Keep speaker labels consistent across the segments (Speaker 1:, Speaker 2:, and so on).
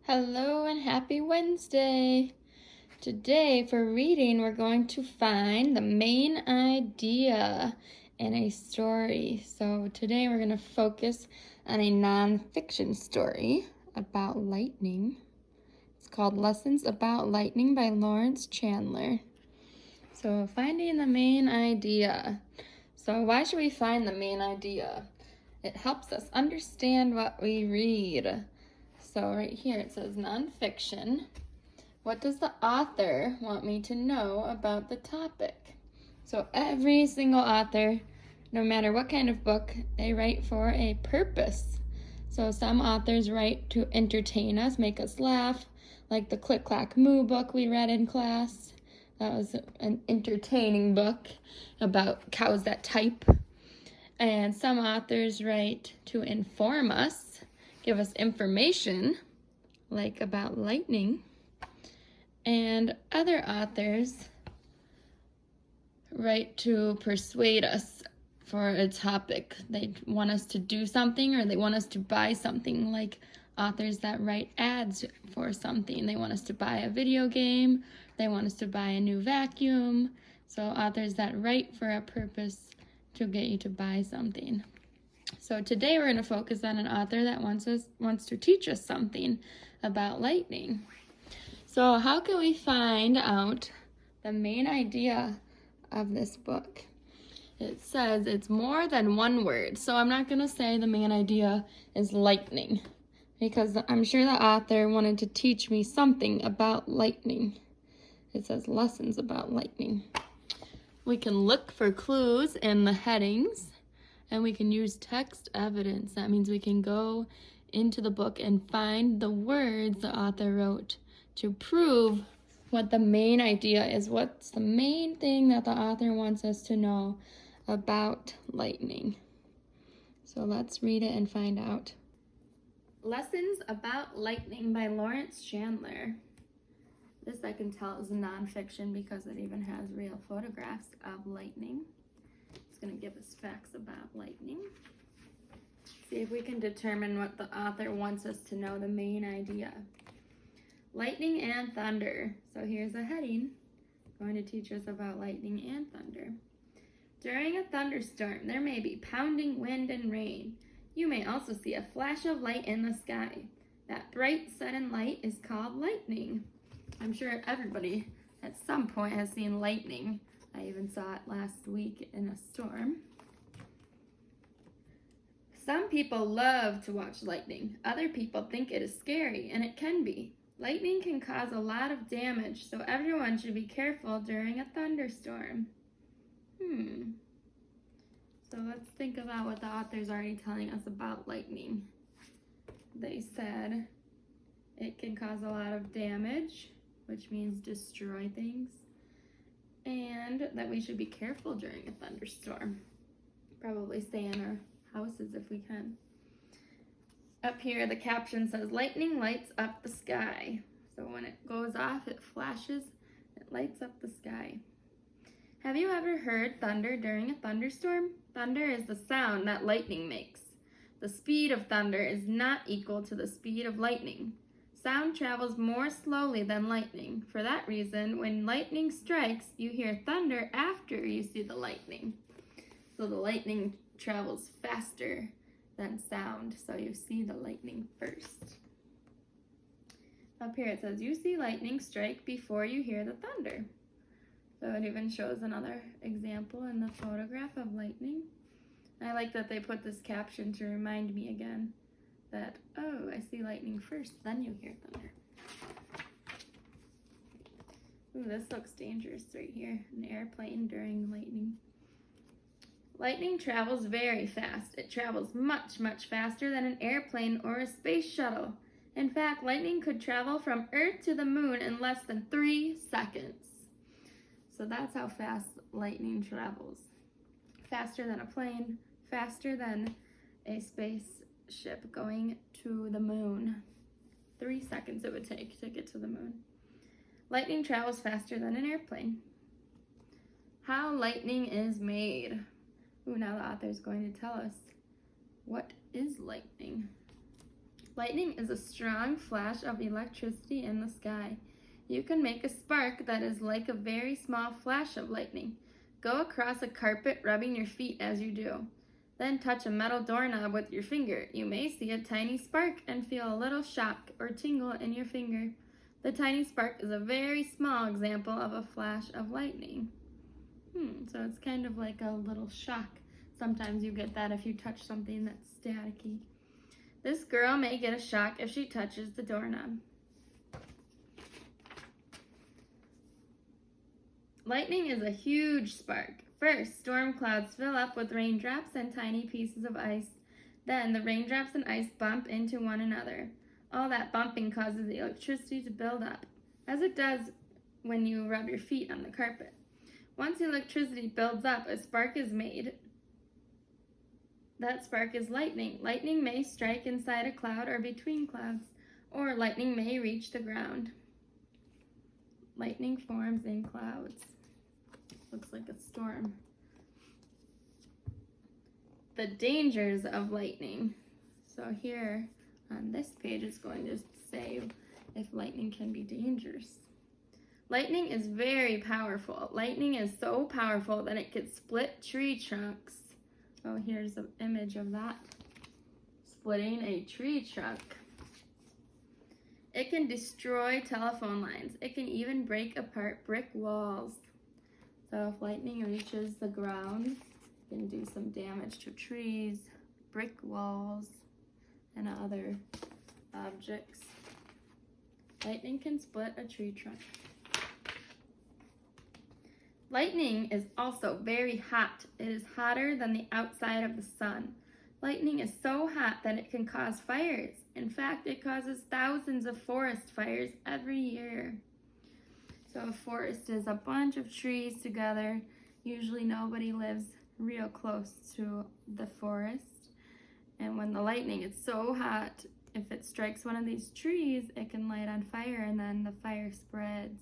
Speaker 1: Hello and happy Wednesday. Today for reading we're going to find the main idea in a story. So today we're going to focus on a nonfiction story about lightning. It's called Lessons About Lightning by Lawrence Chandler. So finding the main idea. So why should we find the main idea? It helps us understand what we read. So right here it says nonfiction. What does the author want me to know about the topic? So every single author, no matter what kind of book, they write for a purpose. So some authors write to entertain us, make us laugh, like the Click Clack Moo book we read in class. That was an entertaining book about cows that type. And some authors write to inform us, give us information, like about lightning. And other authors write to persuade us for a topic. They want us to do something or they want us to buy something, like authors that write ads for something. They want us to buy a video game. They want us to buy a new vacuum. So authors that write for a purpose to get you to buy something. So today we're going to focus on an author that wants to teach us something about lightning. So how can we find out the main idea of this book? It says it's more than one word. So I'm not going to say the main idea is lightning, because I'm sure the author wanted to teach me something about lightning. It says lessons about lightning. We can look for clues in the headings, and we can use text evidence. That means we can go into the book and find the words the author wrote to prove what the main idea is. What's the main thing that the author wants us to know about lightning? So let's read it and find out. Lessons About Lightning by Lawrence Chandler. This I can tell is nonfiction because it even has real photographs of lightning. It's going to give us facts about lightning. See if we can determine what the author wants us to know, the main idea. Lightning and thunder. So here's a heading going to teach us about lightning and thunder. During a thunderstorm, there may be pounding wind and rain. You may also see a flash of light in the sky. That bright sudden light is called lightning. I'm sure everybody at some point has seen lightning. I even saw it last week in a storm. Some people love to watch lightning. Other people think it is scary, and it can be. Lightning can cause a lot of damage, so everyone should be careful during a thunderstorm. So let's think about what the author's already telling us about lightning. They said it can cause a lot of damage, which means destroy things, and that we should be careful during a thunderstorm. Probably stay in our houses if we can. Up here, the caption says, lightning lights up the sky. So when it goes off, it flashes, it lights up the sky. Have you ever heard thunder during a thunderstorm? Thunder is the sound that lightning makes. The speed of thunder is not equal to the speed of lightning. Sound travels more slowly than lightning. For that reason, when lightning strikes, you hear thunder after you see the lightning. So the lightning travels faster than sound, so you see the lightning first. Up here it says, you see lightning strike before you hear the thunder. So it even shows another example in the photograph of lightning. I like that they put this caption to remind me again that, oh, I see lightning first, then you hear thunder. Ooh, this looks dangerous right here, an airplane during lightning. Lightning travels very fast. It travels much, much faster than an airplane or a space shuttle. In fact, lightning could travel from Earth to the moon in less than 3 seconds. So that's how fast lightning travels. Faster than a plane, faster than a spaceship going to the moon. 3 seconds it would take to get to the moon. Lightning travels faster than an airplane. How lightning is made. Ooh, now the author is going to tell us, what is lightning? Lightning is a strong flash of electricity in the sky. You can make a spark that is like a very small flash of lightning. Go across a carpet, rubbing your feet as you do. Then touch a metal doorknob with your finger. You may see a tiny spark and feel a little shock or tingle in your finger. The tiny spark is a very small example of a flash of lightning. So it's kind of like a little shock. Sometimes you get that if you touch something that's staticky. This girl may get a shock if she touches the doorknob. Lightning is a huge spark. First, storm clouds fill up with raindrops and tiny pieces of ice. Then the raindrops and ice bump into one another. All that bumping causes the electricity to build up, as it does when you rub your feet on the carpet. Once the electricity builds up, a spark is made. That spark is lightning. Lightning may strike inside a cloud or between clouds, or lightning may reach the ground. Lightning forms in clouds. Looks like a storm. The dangers of lightning. So here on this page is going to say if lightning can be dangerous. Lightning is very powerful. Lightning is so powerful that it could split tree trunks. Oh, here's an image of that. Splitting a tree trunk. It can destroy telephone lines. It can even break apart brick walls. So if lightning reaches the ground, it can do some damage to trees, brick walls, and other objects. Lightning can split a tree trunk. Lightning is also very hot. It is hotter than the outside of the sun. Lightning is so hot that it can cause fires. In fact, it causes thousands of forest fires every year. So a forest is a bunch of trees together. Usually nobody lives real close to the forest. And when the lightning is so hot, if it strikes one of these trees, it can light on fire, and then the fire spreads.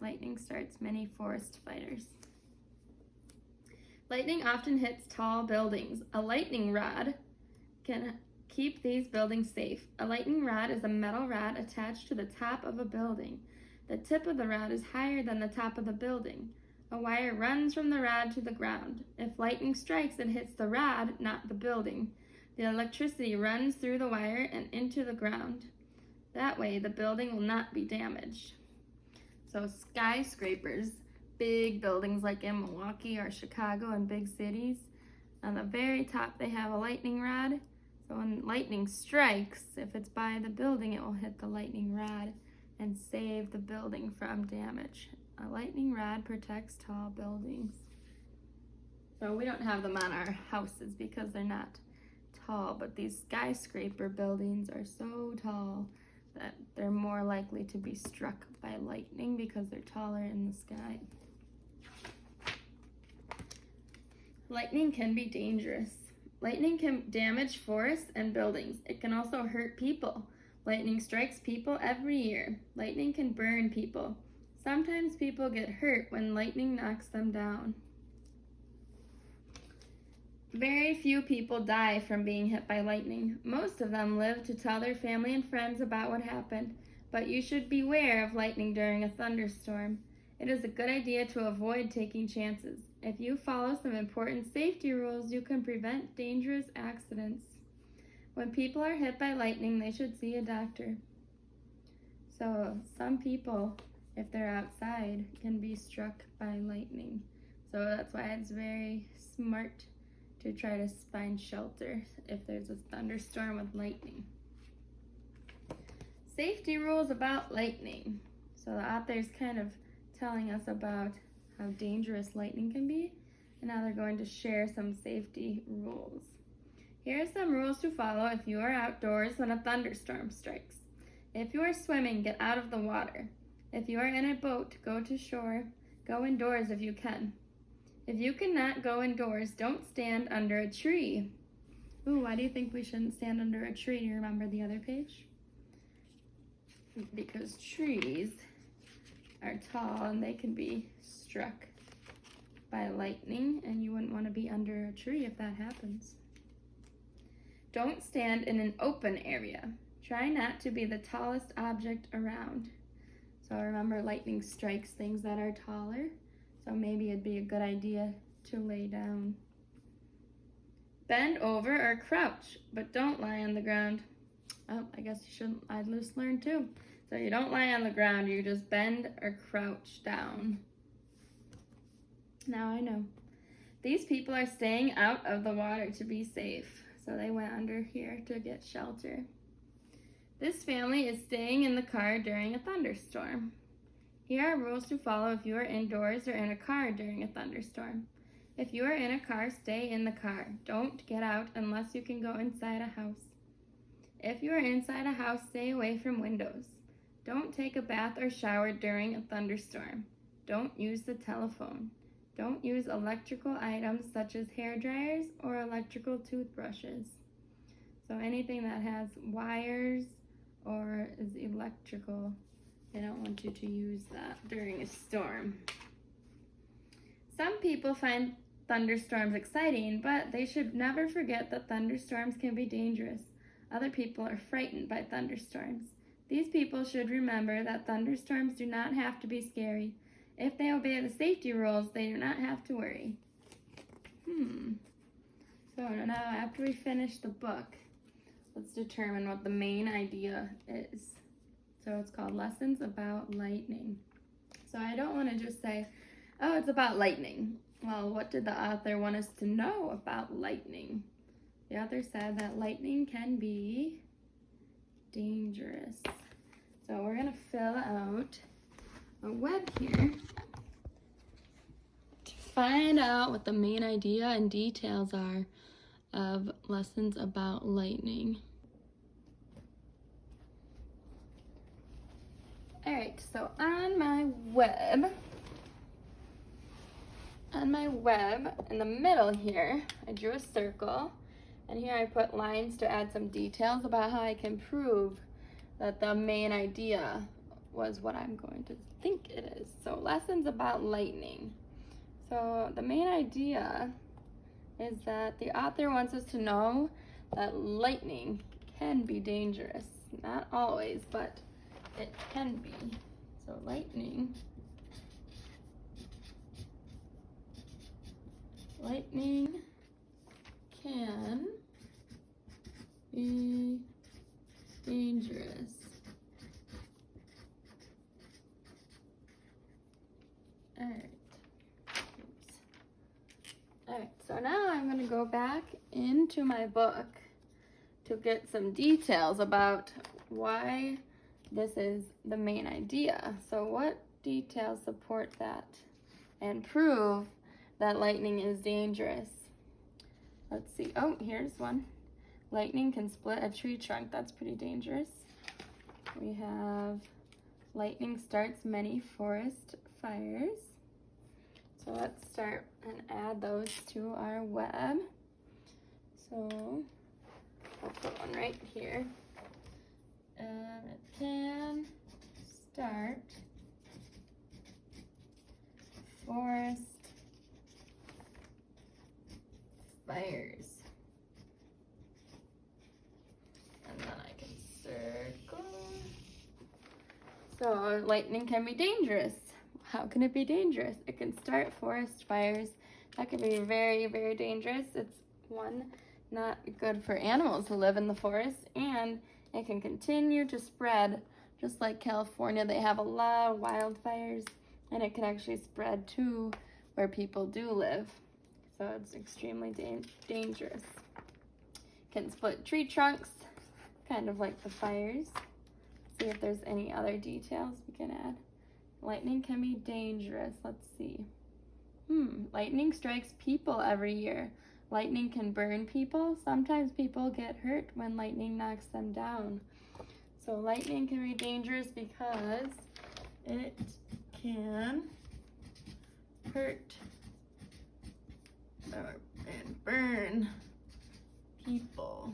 Speaker 1: Lightning starts many forest fires. Lightning often hits tall buildings. A lightning rod can keep these buildings safe. A lightning rod is a metal rod attached to the top of a building. The tip of the rod is higher than the top of the building. A wire runs from the rod to the ground. If lightning strikes, it hits the rod, not the building. The electricity runs through the wire and into the ground. That way, the building will not be damaged. So skyscrapers, big buildings like in Milwaukee or Chicago and big cities, on the very top they have a lightning rod. So when lightning strikes, if it's by the building, it will hit the lightning rod and save the building from damage. A lightning rod protects tall buildings. So we don't have them on our houses because they're not tall, but these skyscraper buildings are so tall that they're more likely to be struck by lightning because they're taller in the sky. Lightning can be dangerous. Lightning can damage forests and buildings. It can also hurt people. Lightning strikes people every year. Lightning can burn people. Sometimes people get hurt when lightning knocks them down. Very few people die from being hit by lightning. Most of them live to tell their family and friends about what happened, but you should beware of lightning during a thunderstorm. It is a good idea to avoid taking chances. If you follow some important safety rules, you can prevent dangerous accidents. When people are hit by lightning, they should see a doctor. So some people, if they're outside, can be struck by lightning. So that's why it's very smart to try to find shelter if there's a thunderstorm with lightning. Safety rules about lightning. So the author's kind of telling us about how dangerous lightning can be, and now they're going to share some safety rules. Here are some rules to follow if you are outdoors when a thunderstorm strikes. If you are swimming, get out of the water. If you are in a boat, go to shore. Go indoors if you can. If you cannot go indoors, don't stand under a tree. Ooh, why do you think we shouldn't stand under a tree? Do you remember the other page? Because trees are tall and they can be struck by lightning, and you wouldn't want to be under a tree if that happens. Don't stand in an open area. Try not to be the tallest object around. So remember, lightning strikes things that are taller. So maybe it'd be a good idea to lay down. Bend over or crouch, but don't lie on the ground. Oh, I guess you shouldn't. I'd just learn too. So you don't lie on the ground, you just bend or crouch down. Now I know. These people are staying out of the water to be safe. So they went under here to get shelter. This family is staying in the car during a thunderstorm. Here are rules to follow if you are indoors or in a car during a thunderstorm. If you are in a car, stay in the car. Don't get out unless you can go inside a house. If you are inside a house, stay away from windows. Don't take a bath or shower during a thunderstorm. Don't use the telephone. Don't use electrical items such as hair dryers or electrical toothbrushes. So anything that has wires or is electrical, they don't want you to use that during a storm. Some people find thunderstorms exciting, but they should never forget that thunderstorms can be dangerous. Other people are frightened by thunderstorms. These people should remember that thunderstorms do not have to be scary. If they obey the safety rules, they do not have to worry. So now after we finish the book, let's determine what the main idea is. So it's called Lessons About Lightning. So I don't want to just say, oh, it's about lightning. Well, what did the author want us to know about lightning? The author said that lightning can be dangerous. So we're going to fill out a web here to find out what the main idea and details are of Lessons About Lightning. Alright, so on my web, in the middle here, I drew a circle, and here I put lines to add some details about how I can prove that the main idea was what I'm going to think it is. So lessons about lightning. So the main idea is that the author wants us to know that lightning can be dangerous. Not always, but it can be. So lightning can be dangerous. Alright, so now I'm going to go back into my book to get some details about why this is the main idea. So what details support that and prove that lightning is dangerous? Let's see. Oh, here's one. Lightning can split a tree trunk. That's pretty dangerous. We have lightning starts many forest fires. So let's start and add those to our web. So I'll put one right here. It can start forest fires. And then I can circle. So lightning can be dangerous. How can it be dangerous? It can start forest fires. That can be very, very dangerous. It's one, not good for animals who live in the forest, and it can continue to spread. Just like California, they have a lot of wildfires, and it can actually spread to where people do live. So it's extremely dangerous. It can split tree trunks, kind of like the fires. See if there's any other details we can add. Lightning can be dangerous. Let's see. Lightning strikes people every year. Lightning can burn people. Sometimes people get hurt when lightning knocks them down. So lightning can be dangerous because it can hurt and burn people.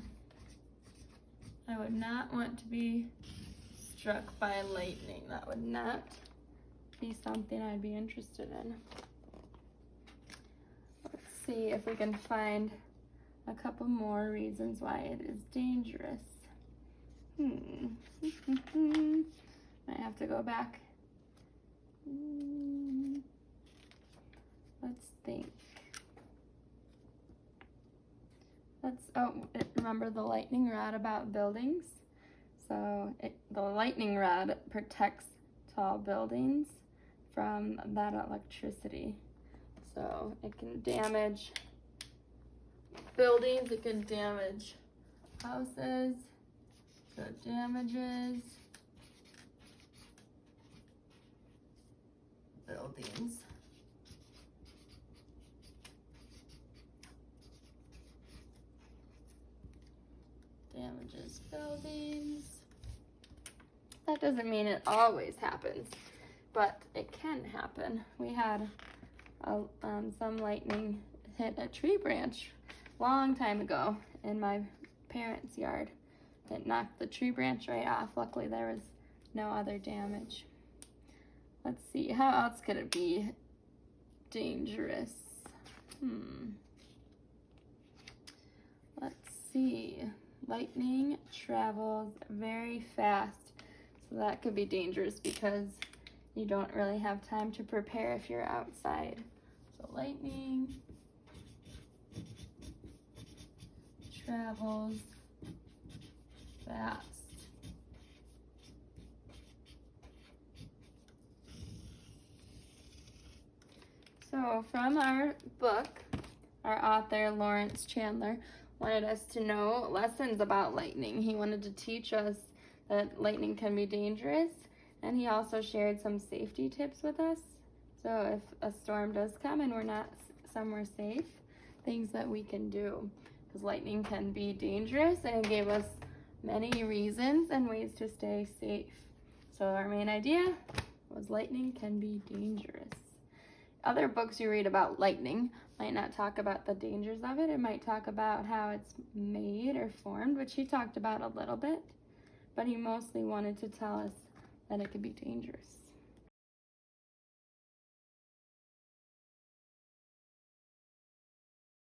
Speaker 1: I would not want to be struck by lightning. That would not be something I'd be interested in. Let's see if we can find a couple more reasons why it is dangerous. I have to go back. Let's think. Remember the lightning rod about buildings? So the lightning rod protects tall buildings from that electricity. So it can damage buildings, it can damage houses, so it damages buildings. Damages buildings. That doesn't mean it always happens, but it can happen. We had some lightning hit a tree branch a long time ago in my parents' yard. It knocked the tree branch right off. Luckily, there was no other damage. Let's see, how else could it be dangerous? Let's see. Lightning travels very fast. So that could be dangerous because you don't really have time to prepare if you're outside. So lightning travels fast. So from our book, our author, Lawrence Chandler, wanted us to know lessons about lightning. He wanted to teach us that lightning can be dangerous, and he also shared some safety tips with us. So if a storm does come and we're not somewhere safe, things that we can do, because lightning can be dangerous, and he gave us many reasons and ways to stay safe. So our main idea was lightning can be dangerous. Other books you read about lightning might not talk about the dangers of it. It might talk about how it's made or formed, which he talked about a little bit, but he mostly wanted to tell us that it could be dangerous.